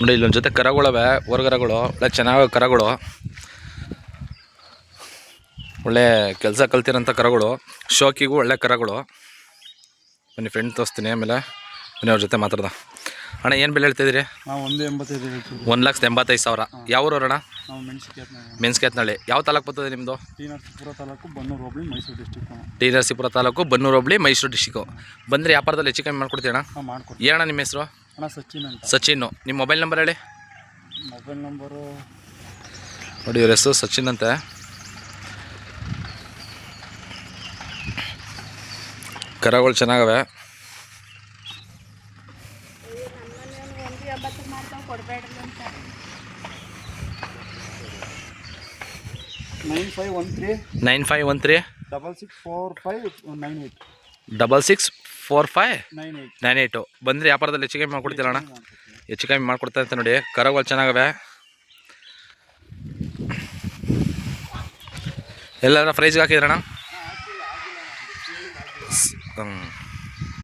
ನೋಡಿ ಇಲ್ಲೊಂದು ಜೊತೆ ಕರಗಳವೆ, ಹೊರಗರಗಳು ಒಳ್ಳೆ ಚೆನ್ನಾಗಿ ಕರಗಳು, ಒಳ್ಳೆ ಕೆಲಸ ಕಲ್ತಿರೋಂಥ ಕರಗಳು, ಶೋಕಿಗೂ ಒಳ್ಳೆ ಕರಗಳು. ಬನ್ನಿ ಫ್ರೆಂಡ್ ತೋರಿಸ್ತೀನಿ, ಆಮೇಲೆ ಬನ್ನಿ ಅವ್ರ ಜೊತೆ ಮಾತಾಡ್ದ. ಅಣ್ಣ ಏನು ಬೆಲೆ ಹೇಳ್ತಿದ್ದೀರಿ? 1,85,000. ಯಾವ ಊರು ಅಣ್ಣ? ಮೆಣಸಿನಕಾಯಿ. ಯಾವ ತಾಲೂಕು ಬರ್ತದೆ ನಿಮ್ಮದು? ಟಿ ನರಸೀಪುರ ತಾಲೂಕು, ಬನ್ನೂರು ಹೋಬಳಿ, ಮೈಸೂರು ಡಿಸ್ಟಿಕ್. ಟಿ ನರಸೀಪುರ ತಾಲೂಕು, ಬನ್ನೂರು ಹೋಬಳಿ, ಮೈಸೂರು ಡಿಸ್ಟಿಕ್ಕು. ಬಂದರೆ ವ್ಯಾಪಾರದಲ್ಲಿ ಹೆಚ್ಚು ಕಮ್ಮಿ ಮಾಡ್ಕೊಡ್ತೀವಿ ಅಣ್ಣ? ಮಾಡ್ಕೊಡ್ತೀವಿ. ಏನಣ್ಣ ನಿಮ್ಮ ಹೆಸರು? ಅಣ್ಣ ಸಚಿನ್ ಅಂತ. ಸಚಿನ್ನು. ನಿಮ್ಮ ಮೊಬೈಲ್ ನಂಬರ್ ಹೇಳಿ. ಮೊಬೈಲ್ ನಂಬರು ನೋಡಿ, ಇವ್ರ ಹೆಸರು ಸಚಿನ್ ಅಂತೆ. ಕರಗಳು ಚೆನ್ನಾಗವೆ. ನೈನ್ 9513 664598. ಬಂದರೆ ವ್ಯಾಪಾರದಲ್ಲಿ ಹೆಚ್ಚು ಕಮ್ಮಿ ಮಾಡ್ಕೊಡ್ತೀರ ಅಣ್ಣ? ಹೆಚ್ಚು ಕಮ್ಮಿ ಮಾಡ್ಕೊಡ್ತಾ ಅಂತ ನೋಡಿ. ಕರಗಳು ಚೆನ್ನಾಗವೆ. ಎಲ್ಲಾರ ಪ್ರೈಸ್ಗೆ ಹಾಕಿದ್ರಣ್ಣ?